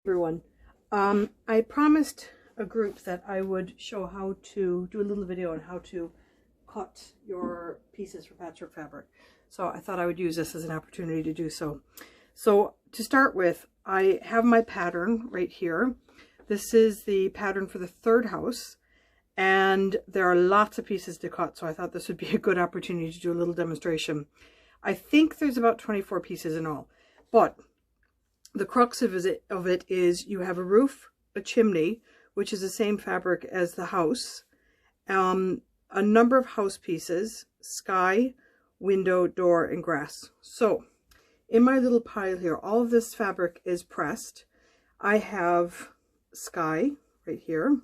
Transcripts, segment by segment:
Everyone, I promised a group that I would show how to do a little video on how to cut your pieces for patchwork fabric. So I thought I would use this as an opportunity to do so. So to start with, I have my pattern right here. This is the pattern for the third house, and there are lots of pieces to cut, so I thought this would be a good opportunity to do a little demonstration. I think there's about 24 pieces in all, but the crux of it is you have a roof, a chimney, which is the same fabric as the house, a number of house pieces, sky, window, door, and grass. So in my little pile here, all of this fabric is pressed. I have sky right here.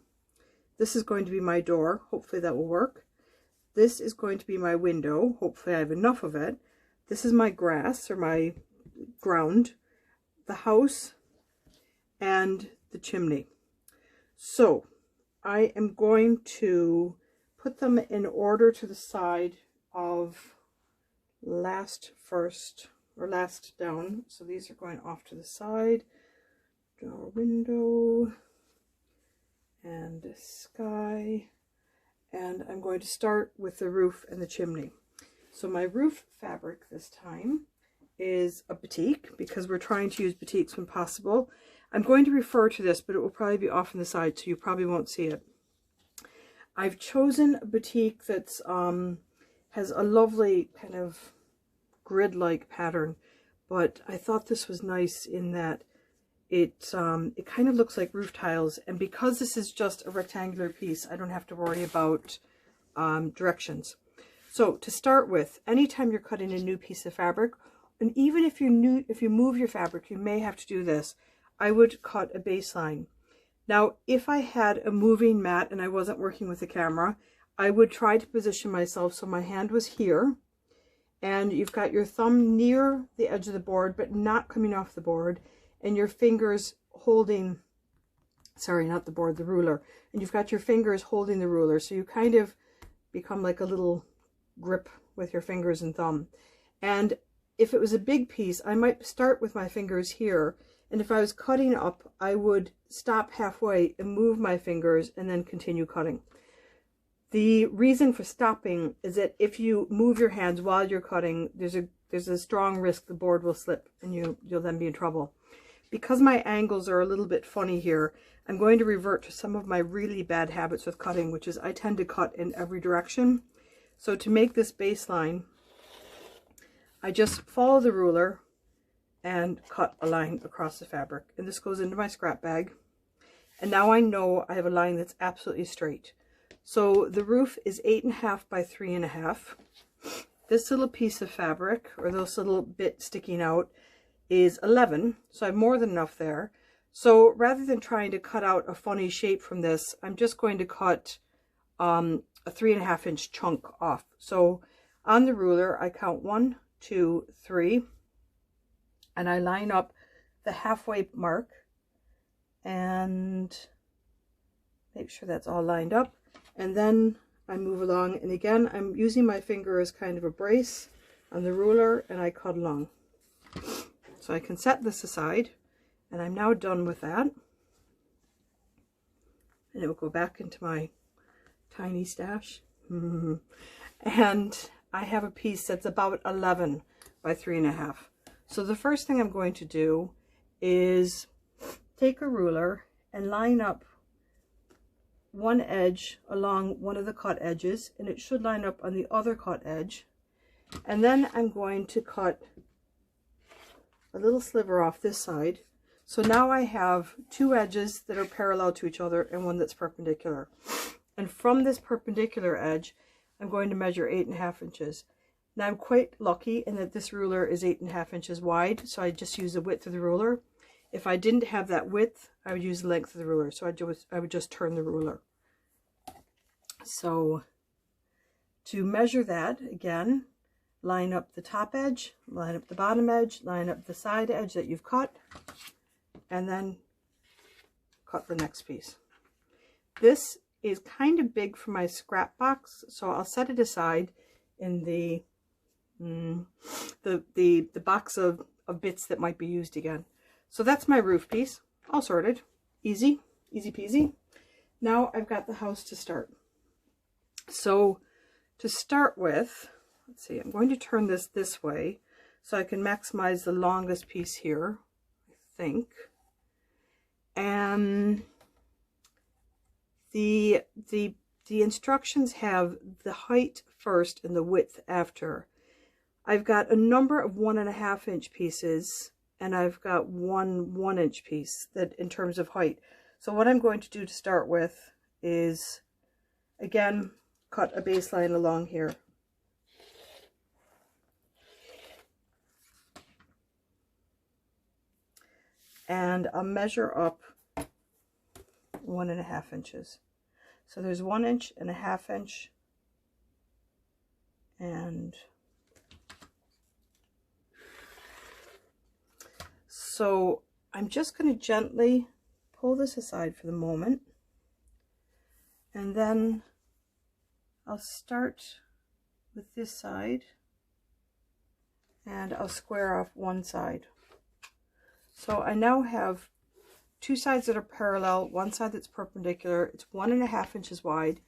This is going to be my door. Hopefully that will work. This is going to be my window. Hopefully I have enough of it. This is my grass, or my ground, the house, and the chimney. So I am going to put them in order to the side of last first, or last down. So these are going off to the side. Door, window, and the sky. And I'm going to start with the roof and the chimney. So my roof fabric this time is a batik, because we're trying to use batiks when possible. I'm going to refer to this, but it will probably be off on the side, so you probably won't see it. I've chosen a batik that's has a lovely kind of grid-like pattern, but I thought this was nice in that it kind of looks like roof tiles, and because this is just a rectangular piece, I don't have to worry about directions. So to start with, anytime you're cutting a new piece of fabric, and even if you move your fabric, you may have to do this, I would cut a baseline. Now, if I had a moving mat and I wasn't working with the camera, I would try to position myself so my hand was here, and you've got your thumb near the edge of the board, but not coming off the board, and your fingers holding, sorry, not the board, the ruler, and you've got your fingers holding the ruler, so you kind of become like a little grip with your fingers and thumb. And if it was a big piece, I might start with my fingers here, and if I was cutting up, I would stop halfway and move my fingers and then continue cutting. The reason for stopping is that if you move your hands while you're cutting, there's a strong risk the board will slip and you'll then be in trouble. Because my angles are a little bit funny here, I'm going to revert to some of my really bad habits with cutting, which is I tend to cut in every direction. So to make this baseline, I just follow the ruler and cut a line across the fabric. And this goes into my scrap bag. And now I know I have a line that's absolutely straight. So the roof is 8.5 by 3.5. This little piece of fabric, or this little bit sticking out, is 11. So I have more than enough there. So rather than trying to cut out a funny shape from this, I'm just going to cut a 3.5 inch chunk off. So on the ruler, I count 1, 2, 3, and I line up the halfway mark and make sure that's all lined up, and then I move along, and again I'm using my finger as kind of a brace on the ruler, and I cut along. So I can set this aside, and I'm now done with that, and it will go back into my tiny stash. And I have a piece that's about 11 by 3.5. So the first thing I'm going to do is take a ruler and line up one edge along one of the cut edges, and it should line up on the other cut edge. And then I'm going to cut a little sliver off this side. So now I have two edges that are parallel to each other and one that's perpendicular. And from this perpendicular edge, I'm going to measure 8.5 inches. Now I'm quite lucky in that this ruler is 8.5 inches wide, so I just use the width of the ruler. If I didn't have that width, I would use the length of the ruler, so I would just turn the ruler. So to measure that, again, line up the top edge, line up the bottom edge, line up the side edge that you've cut, and then cut the next piece. This is kind of big for my scrap box, so I'll set it aside in the box of bits that might be used again. So that's my roof piece. all sorted. Easy, easy peasy. Now I've got the house to start. So to start with, let's see, I'm going to turn this way so I can maximize the longest piece here, I think. And the instructions have the height first and the width after. I've got a number of 1.5 inch pieces, and I've got one 1 inch piece that in terms of height. So what I'm going to do to start with is, again, cut a baseline along here. And I'll measure up 1.5 inches. So there's 1.5 inch, and so I'm just going to gently pull this aside for the moment, and then I'll start with this side, and I'll square off one side. So I now have two sides that are parallel, one side that's perpendicular. It's 1.5 inches wide.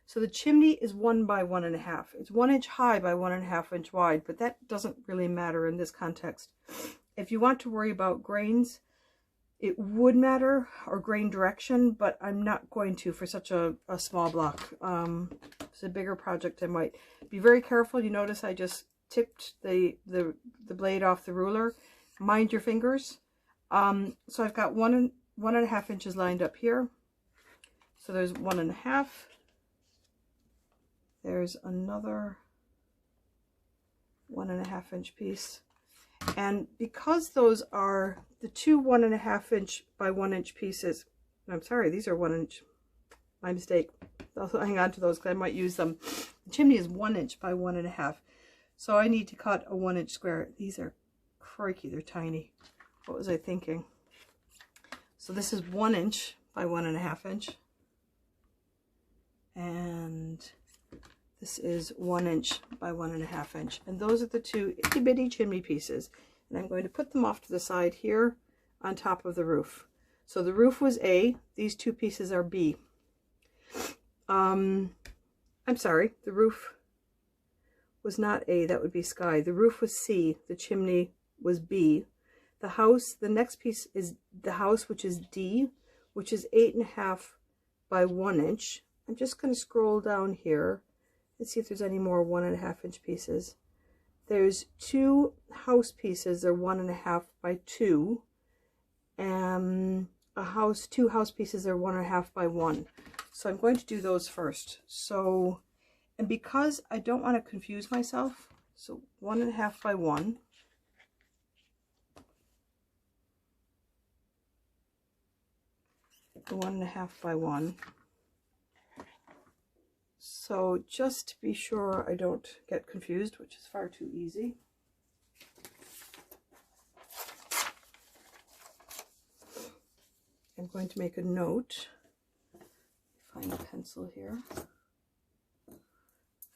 So the chimney is 1 by 1.5. It's 1 inch high by 1.5 inch wide, but that doesn't really matter in this context. If you want to worry about grains, it would matter, or grain direction, but I'm not going to for such a small block. It's a bigger project. I might be very careful. You notice I just tipped the blade off the ruler. Mind your fingers. So I've got 1.5 inches lined up here. So there's 1.5. There's another 1.5 inch piece. And because those are the two 1.5 inch by 1 inch pieces, I'm sorry, these are 1 inch, my mistake. I'll hang on to those because I might use them. The chimney is 1 inch by 1.5. So I need to cut a 1 inch square. These are, crikey, they're tiny. What was I thinking? So this is 1 inch by 1.5 inch. And this is 1 inch by 1.5 inch. And those are the two itty bitty chimney pieces. And I'm going to put them off to the side here on top of the roof. So the roof was A, these two pieces are B. I'm sorry, the roof was not A, that would be Skye. The roof was C, the chimney was B. The house, the next piece is the house, which is D, which is 8.5 by 1 inch. I'm just going to scroll down here and see if there's any more 1.5 inch pieces. There's two house pieces, they're 1.5 by 2, and two house pieces are 1.5 by 1. So I'm going to do those first. So, and because I don't want to confuse myself, so 1.5 by 1. The 1.5 by 1. So just to be sure I don't get confused, which is far too easy, I'm going to make a note, find a pencil here,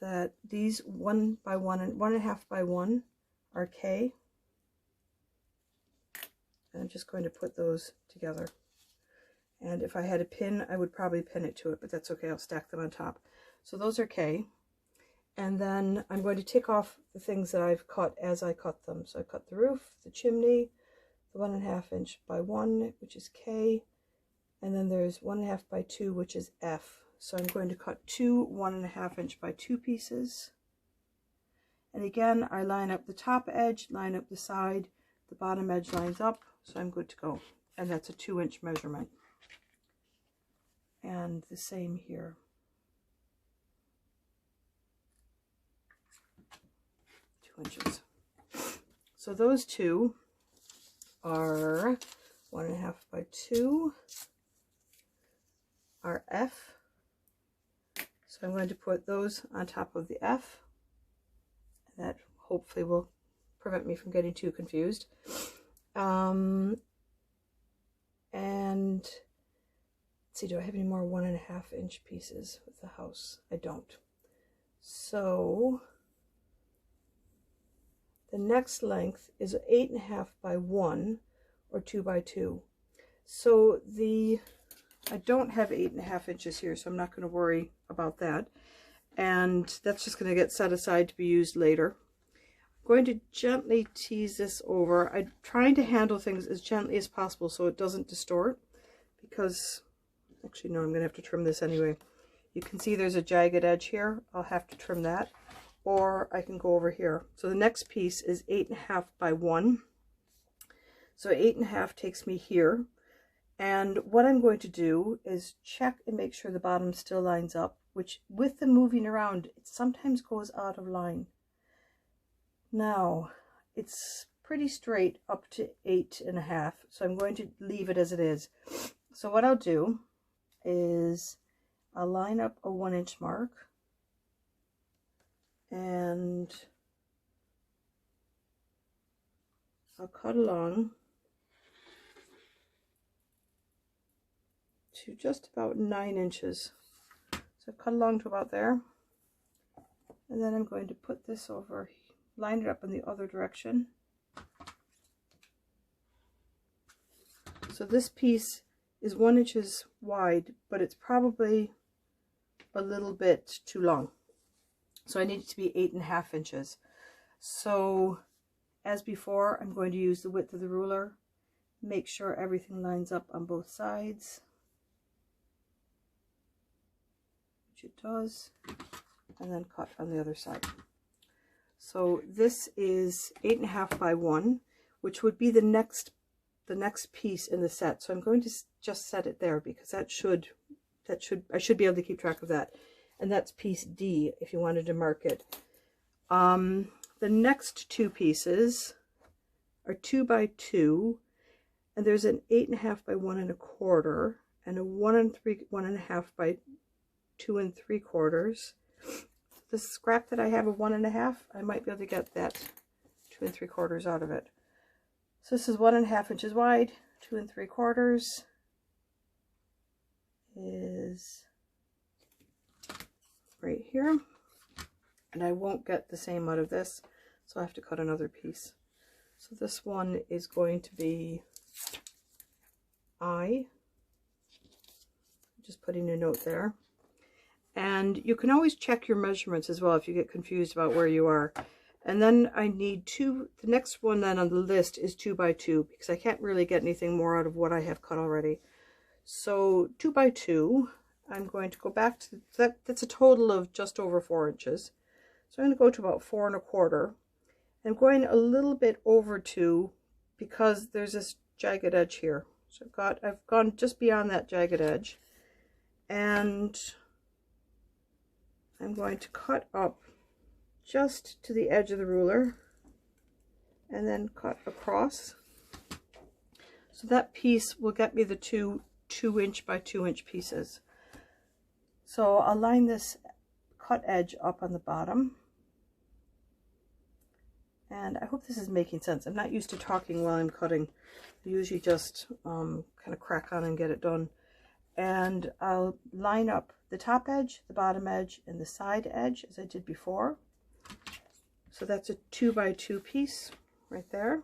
that these 1 by 1 and 1.5 by 1 are K. And I'm just going to put those together. And if I had a pin, I would probably pin it to it, but that's okay. I'll stack them on top. So those are K. And then I'm going to tick off the things that I've cut as I cut them. So I cut the roof, the chimney, the 1.5 inch by 1, which is K. And then there's 1.5 by 2, which is F. So I'm going to cut two 1.5 inch by 2 pieces. And again, I line up the top edge, line up the side, the bottom edge lines up. So I'm good to go. And that's a 2 inch measurement. And the same here. 2 inches. So those two are 1.5 by 2 are F. So I'm going to put those on top of the F. That hopefully will prevent me from getting too confused. And let's see, do I have any more 1.5 inch pieces with the house? I don't. So the next length is 8.5 by 1 or 2 by 2. So I don't have 8.5 inches here, so I'm not going to worry about that. And that's just going to get set aside to be used later. I'm going to gently tease this over. I'm trying to handle things as gently as possible so it doesn't distort, because actually no, I'm going to have to trim this anyway. You can see there's a jagged edge here. I'll have to trim that, or I can go over here. So the next piece is 8.5 by 1. So 8.5 takes me here. And what I'm going to do is check and make sure the bottom still lines up, which with the moving around, it sometimes goes out of line. Now, it's pretty straight up to 8.5, so I'm going to leave it as it is. So what I'll do is I'll line up a 1-inch mark, and I'll cut along to just about 9 inches. So cut along to about there, and then I'm going to put this over, line it up in the other direction. So this piece is 1 inch wide, but it's probably a little bit too long. So I need it to be 8.5 inches. So as before, I'm going to use the width of the ruler, make sure everything lines up on both sides, which it does, and then cut on the other side. So this is 8.5 by 1, which would be the next piece in the set. So I'm going to just set it there, because I should be able to keep track of that. And that's piece D if you wanted to mark it. The next two pieces are 2 by 2, and there's an 8.5 by 1 1/4 and a 1.5 by 2 3/4. The scrap that I have of 1.5, I might be able to get that 2 3/4 out of it. So this is 1.5 inches wide. 2 3/4 is right here, and I won't get the same out of this, so I have to cut another piece. So this one is going to be just putting a note there. And you can always check your measurements as well if you get confused about where you are. And then I need the next one then on the list is 2 by 2, because I can't really get anything more out of what I have cut already. So 2 by 2, I'm going to go back to that's a total of just over 4 inches. So I'm going to go to about 4 1/4. I'm going a little bit over 2 because there's this jagged edge here. So I've gone just beyond that jagged edge, and I'm going to cut up just to the edge of the ruler and then cut across. So that piece will get me the two 2-inch by 2-inch pieces. So I'll line this cut edge up on the bottom. And I hope this is making sense. I'm not used to talking while I'm cutting. I usually just kind of crack on and get it done. And I'll line up the top edge, the bottom edge, and the side edge as I did before. So that's a 2 by 2 piece right there.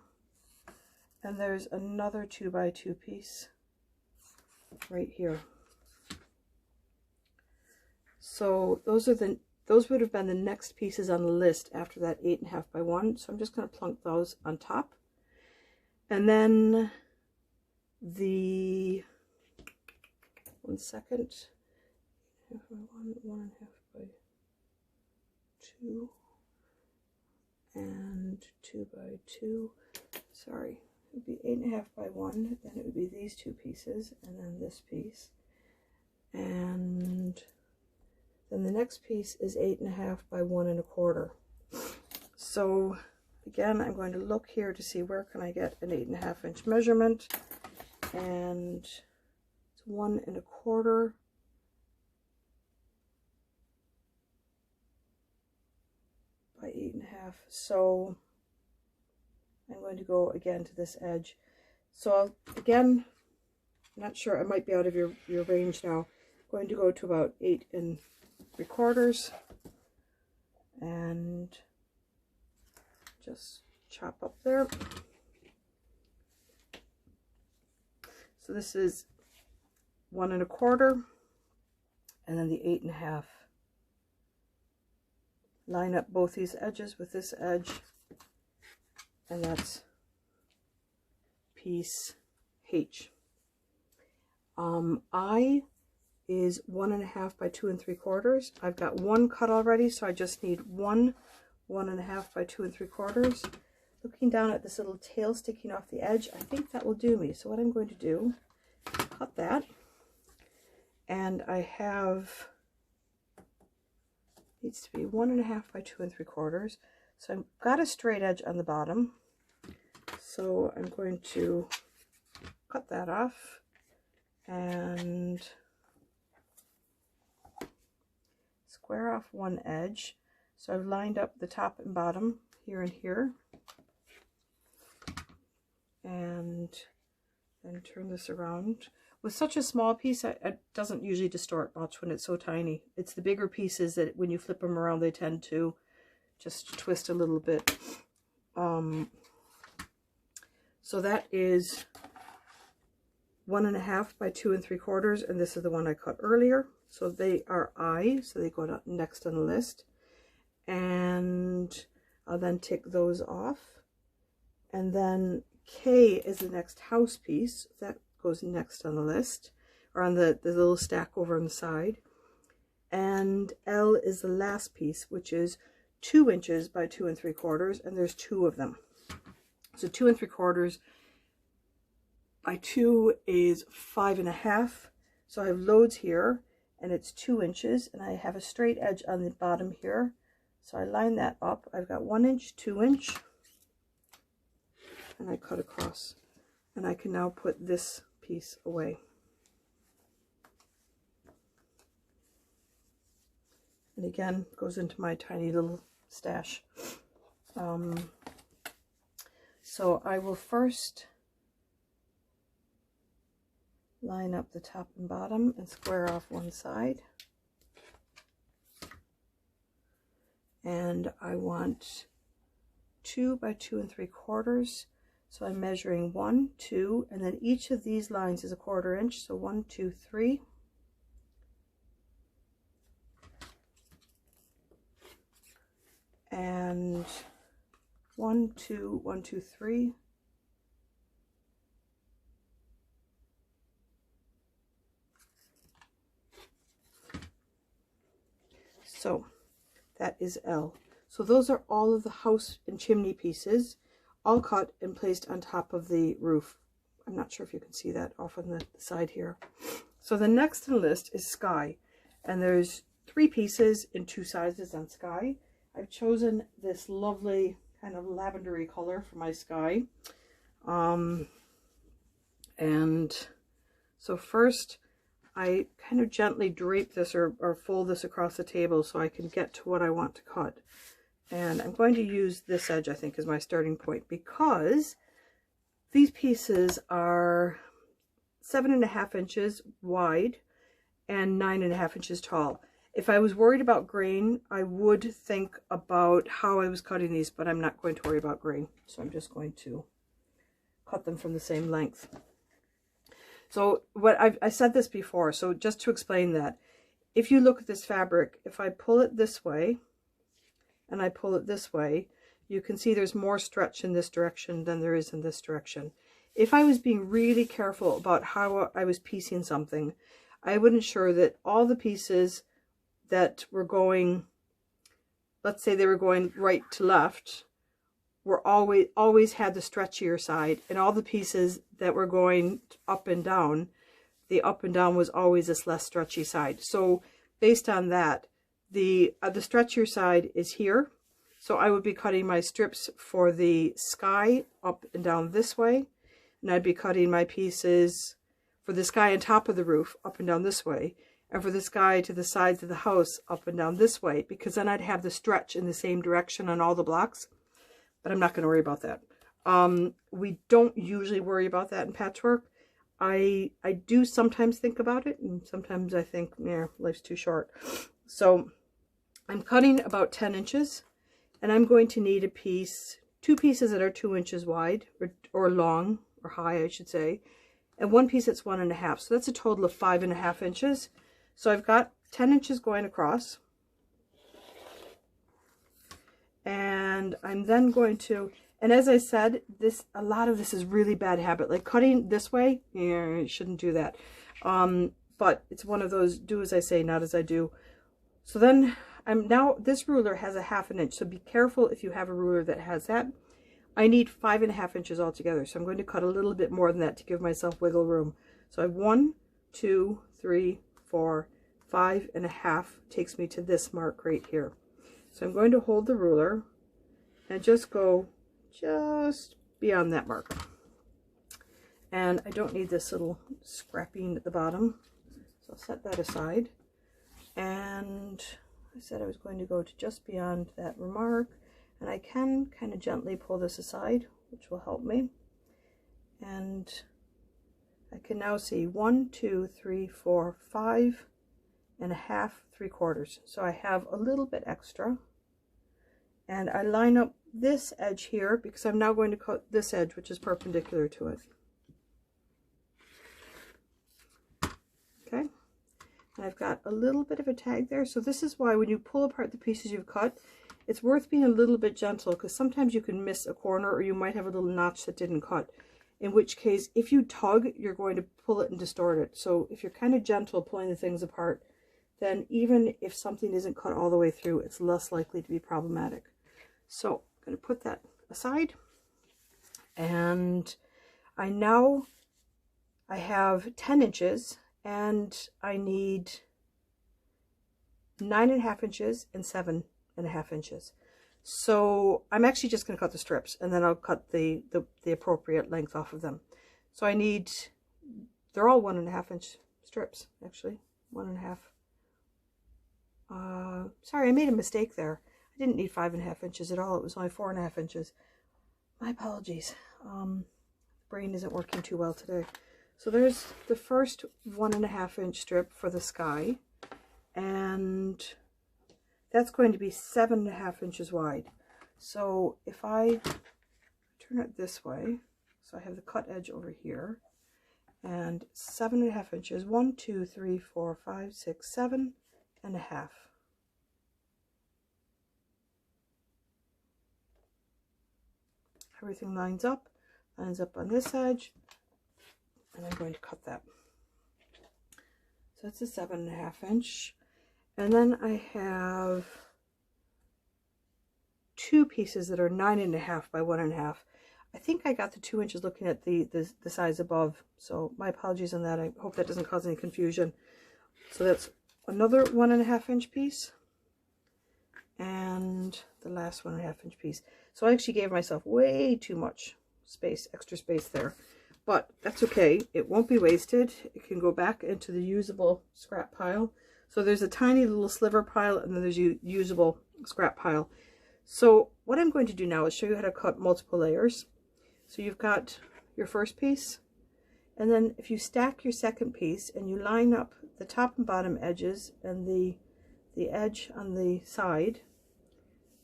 And there's another 2 by 2 piece right here. So those would have been the next pieces on the list after that 8.5 by 1. So I'm just going to plunk those on top. And then the 1 second, 1.5 by 2 and 2 by 2. Sorry, it would be 8.5 by 1. Then it would be these two pieces, and then this piece, and then the next piece is 8.5 by 1 1/4. So again, I'm going to look here to see where can I get an 8.5 inch measurement, and it's 1 1/4 by 8.5. So I'm going to go again to this edge. So again, I'm not sure, I might be out of your range now. I'm going to go to about 8 3/4 and just chop up there. So So this is 1 1/4, and then the 8 1/2. Line up both these edges with this edge, and that's piece H. I is 1 1/2 by 2 3/4. I've got one cut already, so I just need 1 1/2 by 2 3/4. Looking down at this little tail sticking off the edge, I think that will do me. So what I'm going to do, cut that, and I have, needs to be 1 1/2 by 2 3/4. So I've got a straight edge on the bottom, so I'm going to cut that off and square off one edge. So I've lined up the top and bottom here and here, and then turn this around. With such a small piece, it doesn't usually distort much when it's so tiny. It's the bigger pieces that when you flip them around, they tend to just twist a little bit. So that is 1 1/2 by 2 3/4, and this is the one I cut earlier. So they are I, so they go next on the list. And I'll then tick those off. And then K is the next house piece. That goes next on the list, or on the little stack over on the side. And L is the last piece, which is 2 inches by 2 3/4, and there's 2 of them. So 2 3/4 by 2 is 5 1/2. So I have loads here, and it's 2 inches, and I have a straight edge on the bottom here. So I line that up. I've got 1 inch, 2 inch, and I cut across. And I can now put this piece away. And again, goes into my tiny little stash. So I will first line up the top and bottom and square off one side. And I want 2 by 2 3/4. So I'm measuring 1, 2, and then each of these lines is a 1/4 inch. So 1, 2, 3. And 1, 2, 1, 2, 3. So that is L. So those are all of the house and chimney pieces, all cut and placed on top of the roof. I'm not sure if you can see that off on the side here. So the next on the list is Skye, and there's 3 pieces in 2 sizes on Skye. I've chosen this lovely kind of lavendery color for my Skye. And so first I kind of gently drape this or fold this across the table so I can get to what I want to cut. And I'm going to use this edge, I think, as my starting point, because these pieces are 7 1/2 inches wide and 9 1/2 inches tall. If I was worried about grain, I would think about how I was cutting these, but I'm not going to worry about grain. So I'm just going to cut them from the same length. So what I said this before, so just to explain that, if you look at this fabric, if I pull it this way and I pull it this way, you can see there's more stretch in this direction than there is in this direction. If I was being really careful about how I was piecing something, I would ensure that all the pieces that were going, let's say they were going right to left, were always had the stretchier side, and all the pieces that were going up and down, the up and down was always this less stretchy side. So based on that, the stretchier side is here. So I would be cutting my strips for the Skye up and down this way, and I'd be cutting my pieces for the Skye on top of the roof up and down this way, and for the Skye to the sides of the house up and down this way, because then I'd have the stretch in the same direction on all the blocks. But I'm not going to worry about that. We don't usually worry about that in patchwork. I do sometimes think about it, and sometimes I think, yeah, life's too short. So I'm cutting about 10 inches, and I'm going to need a piece, 2 pieces that are 2 inches wide, or long, or high, I should say. and one piece that's 1.5. So that's a total of 5.5 inches. So I've got 10 inches going across. And I'm then going to, and as I said, a lot of this is really bad habit. Like cutting this way, you shouldn't do that. But it's one of those do as I say, not as I do. So then this ruler has a 1/2 inch. So be careful if you have a ruler that has that. I need 5.5 inches altogether. So I'm going to cut a little bit more than that to give myself wiggle room. So I have 1, 2, 3, 4, 5.5 takes me to this mark right here. So I'm going to hold the ruler and just go just beyond that mark. And I don't need this little scrapping at the bottom. So I'll set that aside. And I said I was going to go to just beyond that mark. And I can kind of gently pull this aside, which will help me. And I can now see 1, 2, 3, 4, 5.5, 3/4. So I have a little bit extra. And I line up this edge here because I'm now going to cut this edge, which is perpendicular to it. Okay. And I've got a little bit of a tag there. So this is why when you pull apart the pieces you've cut, it's worth being a little bit gentle, because sometimes you can miss a corner or you might have a little notch that didn't cut. In which case, if you tug, you're going to pull it and distort it. So if you're kind of gentle pulling the things apart, then even if something isn't cut all the way through, it's less likely to be problematic. So I'm going to put that aside. And I have 10 inches and I need 9.5 inches and 7.5 inches. So I'm actually just going to cut the strips and then I'll cut the appropriate length off of them. So I need, they're all 1.5 inch strips, actually. 1.5. Sorry, I made a mistake there. I didn't need 5.5 inches at all. It was only 4.5 inches. My apologies. Brain isn't working too well today. So there's the first 1.5 inch strip for the Skye, and that's going to be 7.5 inches wide. So if I turn it this way, so I have the cut edge over here, and 7.5 inches, 1, 2, 3, 4, 5, 6, 7.5. Everything lines up on this edge, and I'm going to cut that. So that's a 7.5 inch. And then I have two pieces that are 9.5 by 1.5. I think I got the 2 inches looking at the size above, so my apologies on that. I hope that doesn't cause any confusion. So that's another 1.5 inch piece, and the last 1.5 inch piece. So I actually gave myself way too much space, extra space there, but that's okay. It won't be wasted. It can go back into the usable scrap pile. So there's a tiny little sliver pile, and then there's a usable scrap pile. So what I'm going to do now is show you how to cut multiple layers. So you've got your first piece, and then if you stack your second piece and you line up the top and bottom edges and the edge on the side,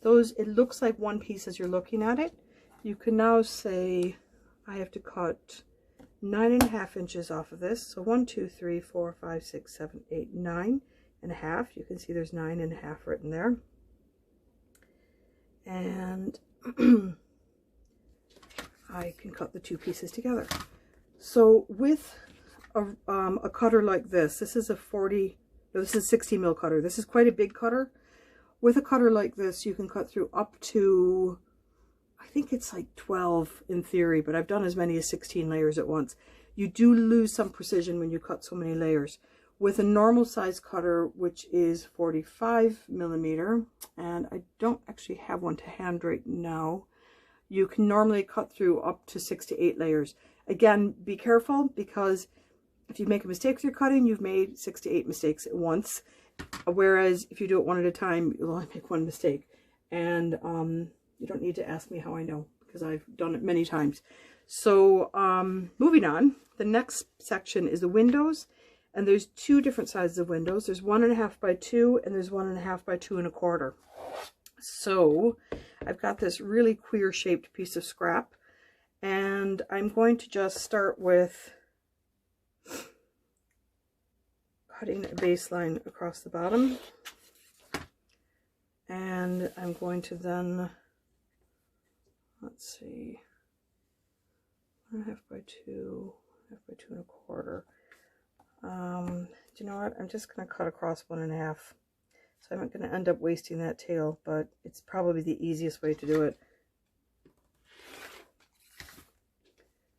those, it looks like one piece as you're looking at it. You can now say, I have to cut 9.5 inches off of this. So 1, 2, 3, 4, 5, 6, 7, 8, 9.5. You can see there's 9.5 written there. And I can cut the two pieces together. So with a cutter like this, this is a 60 mil cutter. This is quite a big cutter. With a cutter like this, you can cut through up to, I think it's like 12 in theory, but I've done as many as 16 layers at once. You do lose some precision when you cut so many layers. With a normal size cutter, which is 45 millimeter, and I don't actually have one to hand right now, you can normally cut through up to 6 to 8 layers. Again, be careful, because if you make a mistake with your cutting, you've made 6 to 8 mistakes at once. Whereas if you do it one at a time, you'll only make one mistake. And you don't need to ask me how I know, because I've done it many times. So moving on, the next section is the windows. And there's two different sizes of windows. There's 1.5 by 2 and there's 1.5 by 2 1/4. So I've got this really queer shaped piece of scrap, and I'm going to just start with cutting a baseline across the bottom, and I'm going to then, let's see, 1.5 by 2, 1.5 by 2 1/4. Do you know what? I'm just going to cut across 1.5. So I'm not going to end up wasting that tail, but it's probably the easiest way to do it.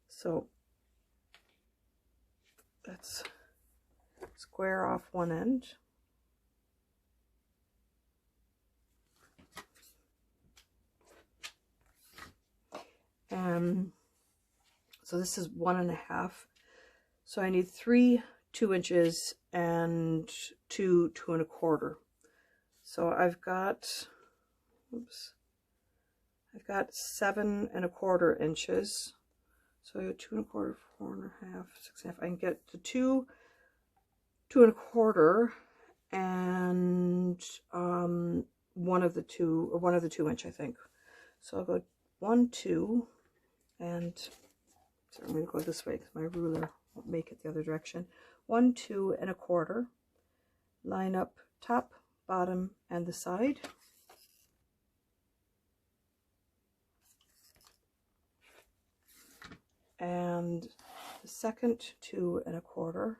So let's square off one end. So this is 1.5. So I need 3 2 inches and 2 2 1/4. So I've got, oops, I've got 7 1/4 inches. So I got 2 1/4, 4.5, 6.5. I can get the 2 2 1/4 and one of the 2 inch, I think. So I'll go 1 2, and so I'm going to go this way because my ruler won't make it the other direction. 1 2 1/4. Line up top, bottom, and the side. And the second 2 1/4.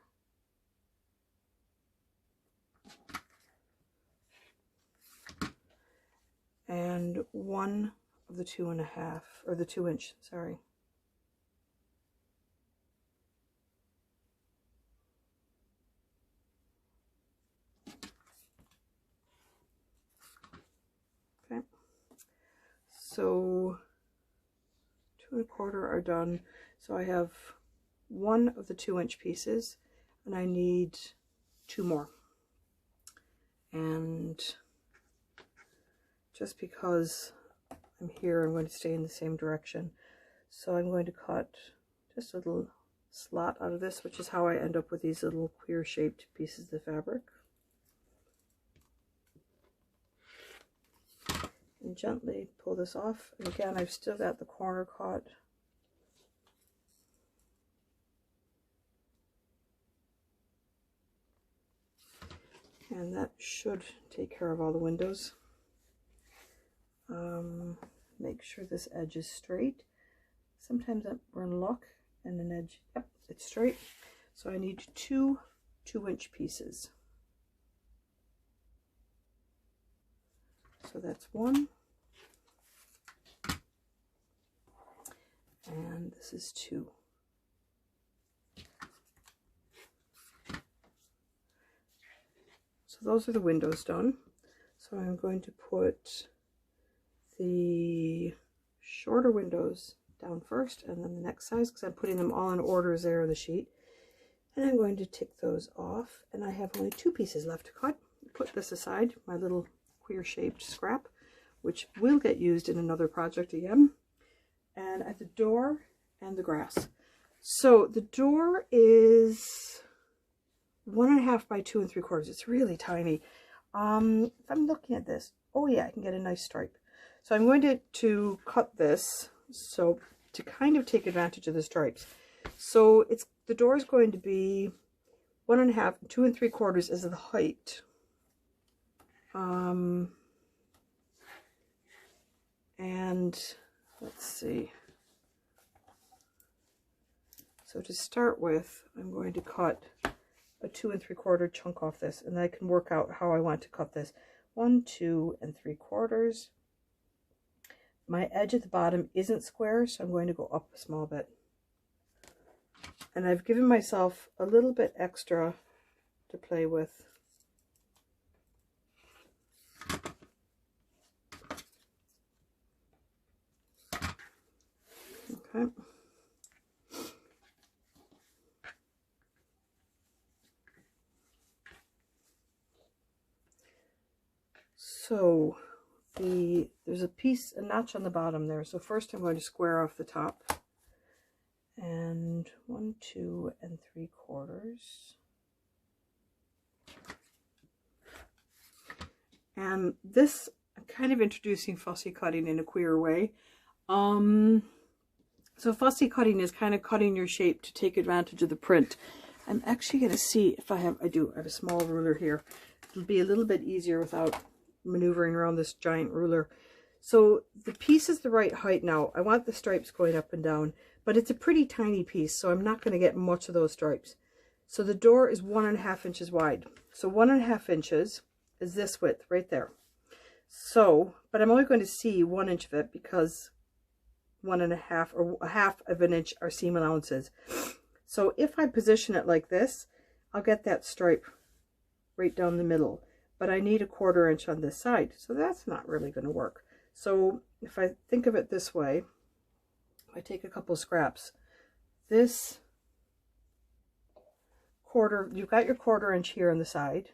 And one of the 2.5, or the 2 inch, sorry. Okay, so 2 1/4 are done. So I have one of the 2 inch pieces, and I need 2 more. And just because I'm here, I'm going to stay in the same direction. So I'm going to cut just a little slot out of this, which is how I end up with these little queer shaped pieces of fabric. And gently pull this off. And again, I've still got the corner caught. And that should take care of all the windows. Make sure this edge is straight. Sometimes we're in luck and an edge, yep, it's straight. So I need 2 2 inch pieces. So that's 1. And this is 2. So those are the windows done. So I'm going to put the shorter windows down first, and then the next size, because I'm putting them all in orders there on the sheet. And I'm going to take those off, and I have only 2 pieces left to cut. Put this aside, my little queer shaped scrap, which will get used in another project again. And at the door and the grass. So the door is 1.5 by 2 3/4. It's really tiny. If I'm looking at this, oh yeah, I can get a nice stripe. So I'm going to cut this so to kind of take advantage of the stripes. So the door is going to be 1.5, 2 3/4 is the height. And let's see. So to start with, I'm going to cut a 2 3/4 chunk off this, and I can work out how I want to cut this. 1 2 3/4. My edge at the bottom isn't square, so I'm going to go up a small bit. And I've given myself a little bit extra to play with. Okay. So there's a notch on the bottom there. So first I'm going to square off the top. And 1 2 3/4. And this, I'm kind of introducing fussy cutting in a queer way. So fussy cutting is kind of cutting your shape to take advantage of the print. I'm actually going to see if I have a small ruler here. It'll be a little bit easier without maneuvering around this giant ruler. So the piece is the right height now. I want the stripes going up and down, but it's a pretty tiny piece, so I'm not going to get much of those stripes. So the door is 1.5 inches wide. So 1.5 inches is this width right there. So, but I'm only going to see 1 inch of it because 1.5 or 1/2 of an inch are seam allowances. So if I position it like this, I'll get that stripe right down the middle, but I need 1/4 inch on this side. So that's not really going to work. So if I think of it this way, I take a couple scraps, this you've got your 1/4 inch here on the side,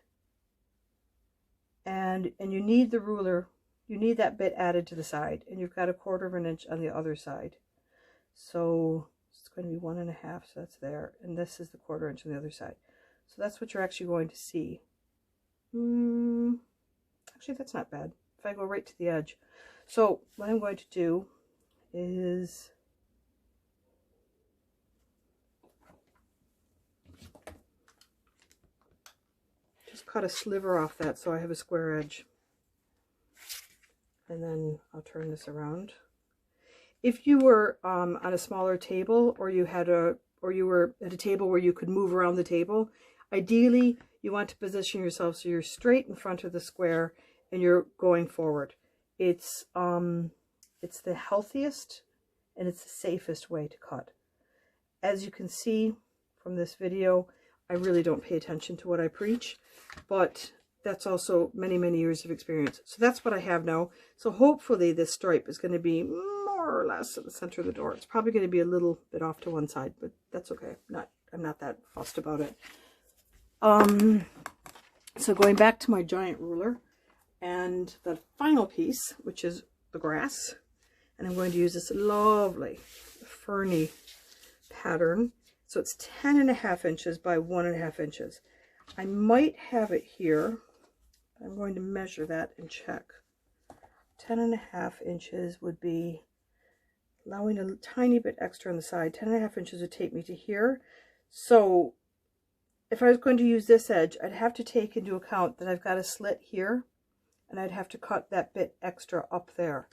and you need the ruler, you need that bit added to the side, and you've got 1/4 inch on the other side. So it's going to be 1.5, so that's there, and this is the 1/4 inch on the other side. So that's what you're actually going to see. Actually, that's not bad if I go right to the edge. So what I'm going to do is just cut a sliver off that so I have a square edge, and then I'll turn this around. If you were on a smaller table, or you were at a table where you could move around the table, ideally you want to position yourself so you're straight in front of the square and you're going forward. It's the healthiest and it's the safest way to cut. As you can see from this video, I really don't pay attention to what I preach, but that's also many, many years of experience. So that's what I have now. So hopefully this stripe is going to be more or less at the center of the door. It's probably going to be a little bit off to one side, but that's okay. I'm not that fussed about it. So going back to my giant ruler and the final piece, which is the grass, and I'm going to use this lovely ferny pattern. So it's 10.5 inches by 1.5 inches. I might have it here. I'm going to measure that and check. 10.5 inches would be allowing a tiny bit extra on the side. 10.5 inches would take me to here. So if I was going to use this edge, I'd have to take into account that I've got a slit here, and I'd have to cut that bit extra up there.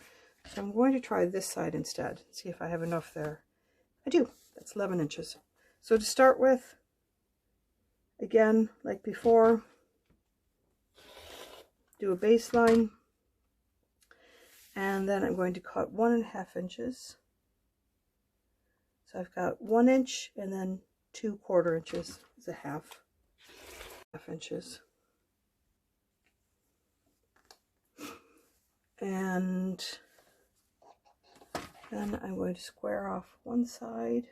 So I'm going to try this side instead, see if I have enough there. I do. That's 11 inches. So to start with, again, like before, do a baseline, and then I'm going to cut 1.5 inches. So I've got 1 inch, and then 2/4 inches is a half inches. And then I'm going to square off one side.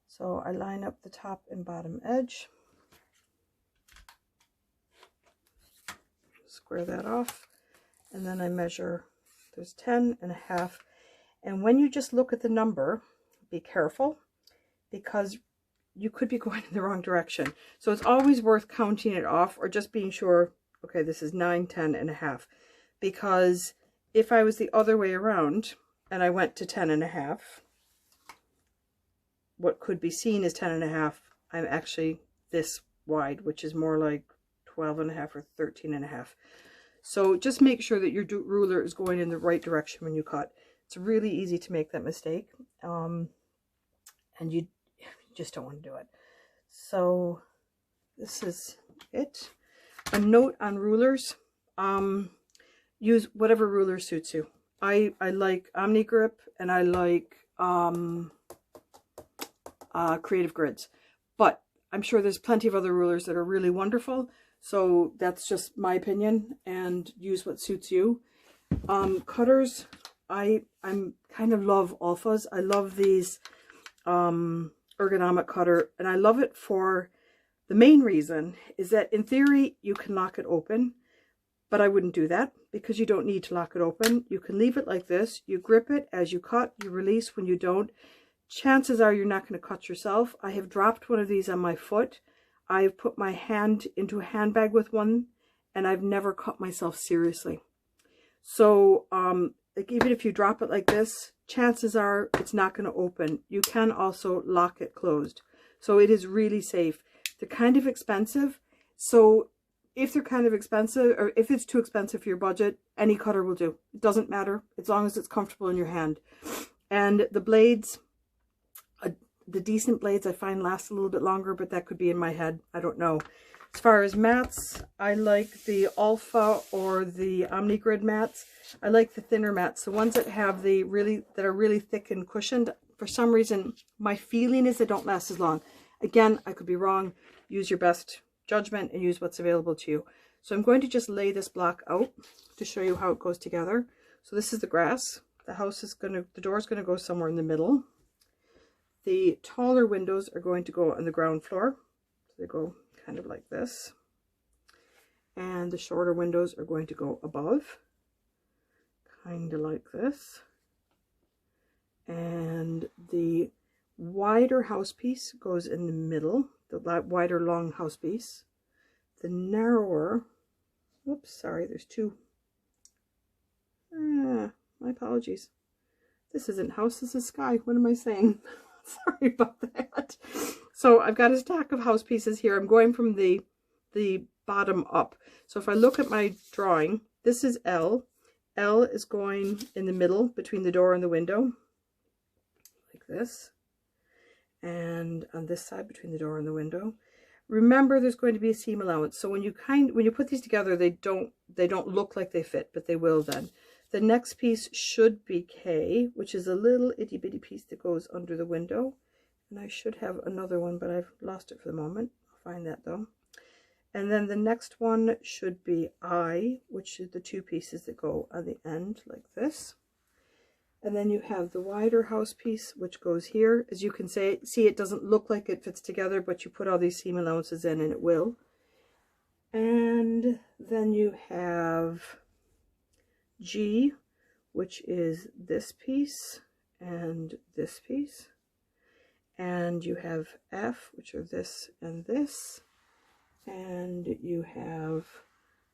So I line up the top and bottom edge, square that off, and then I measure, there's 10.5. And when you just look at the number, be careful, because you could be going in the wrong direction. So it's always worth counting it off, or just being sure, okay, this is 9, 10.5. Because if I was the other way around and I went to 10.5, what could be seen as 10.5, I'm actually this wide, which is more like 12.5 or 13.5. So just make sure that your ruler is going in the right direction when you cut. It's really easy to make that mistake, and you just don't want to do it. So this is it. A note on rulers, use whatever ruler suits you. I like Omni Grip, and I like Creative Grids, but I'm sure there's plenty of other rulers that are really wonderful. So that's just my opinion, and use what suits you. Cutters, I'm kind of love Alphas. I love these Ergonomic Cutter, and I love it for the main reason is that in theory you can lock it open, but I wouldn't do that because you don't need to lock it open. You can leave it like this. You grip it as you cut, you release when you don't. Chances are you're not going to cut yourself. I have dropped one of these on my foot. I've put my hand into a handbag with one, and I've never cut myself seriously. So like even if you drop it like this, chances are it's not going to open. You can also lock it closed. So it is really safe. They're kind of expensive. So if they're kind of expensive, or if it's too expensive for your budget, any cutter will do. It doesn't matter, as long as it's comfortable in your hand. And the blades, the decent blades I find last a little bit longer, but that could be in my head. I don't know. As far as mats, I like the Alpha or the Omni-Grid mats. I like the thinner mats, the ones that have that are really thick and cushioned. For some reason, my feeling is they don't last as long. Again, I could be wrong. Use your best judgment and use what's available to you. So I'm going to just lay this block out to show you how it goes together. So this is the grass. The door is going to go somewhere in the middle. The taller windows are going to go on the ground floor. So they go kind of like this. And the shorter windows are going to go above, kind of like this. And the wider house piece goes in the middle, the wider long house piece. The narrower, whoops, sorry, there's two. My apologies. This isn't house, this is Skye. What am I saying? Sorry about that. So I've got a stack of house pieces here. I'm going from the bottom up. So if I look at my drawing, this is L. L is going in the middle between the door and the window, like this. And on this side between the door and the window. Remember, there's going to be a seam allowance. So when you put these together, they don't look like they fit, but they will then. The next piece should be K, which is a little itty bitty piece that goes under the window. And I should have another one, but I've lost it for the moment. I'll find that though. And then the next one should be I, which is the two pieces that go on the end like this. And then you have the wider house piece, which goes here. As you can see, it doesn't look like it fits together, but you put all these seam allowances in and it will. And then you have G, which is this piece and this piece. And you have F, which are this and this. And you have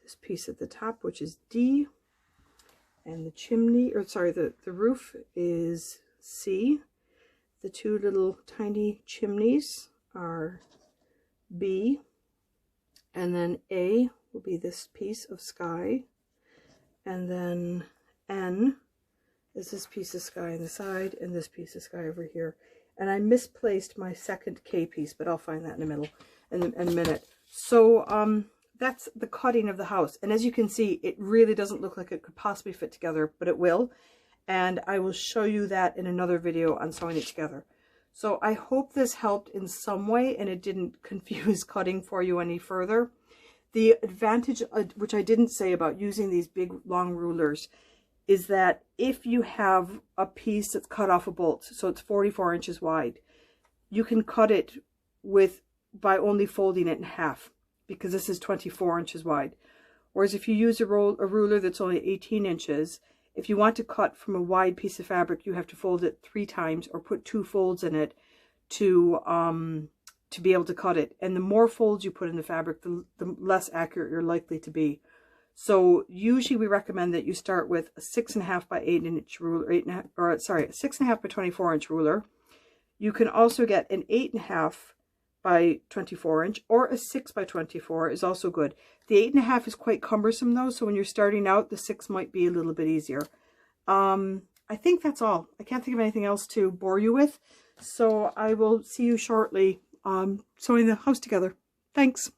this piece at the top, which is D. And the chimney, or sorry, the roof is C. The two little tiny chimneys are B. And then A will be this piece of Skye. And then N is this piece of Skye on the side and this piece of Skye over here. And I misplaced my second K piece, but I'll find that in a minute. So that's the cutting of the house. And as you can see, it really doesn't look like it could possibly fit together, but it will. And I will show you that in another video on sewing it together. So I hope this helped in some way and it didn't confuse cutting for you any further. The advantage, which I didn't say about using these big long rulers, is that if you have a piece that's cut off a bolt, so it's 44 inches wide, you can cut it by only folding it in half, because this is 24 inches wide. Whereas if you use a ruler that's only 18 inches, if you want to cut from a wide piece of fabric, you have to fold it 3 times or put 2 folds in it to be able to cut it. And the more folds you put in the fabric, the less accurate you're likely to be. So usually we recommend that you start with a 6.5 by 8 inch ruler, a 6.5 by 24 inch ruler. You can also get an 8.5 by 24 inch, or a 6 by 24 is also good. The 8.5 is quite cumbersome though, so when you're starting out, the 6 might be a little bit easier. I think that's all. I can't think of anything else to bore you with, so I will see you shortly sewing the house together. Thanks.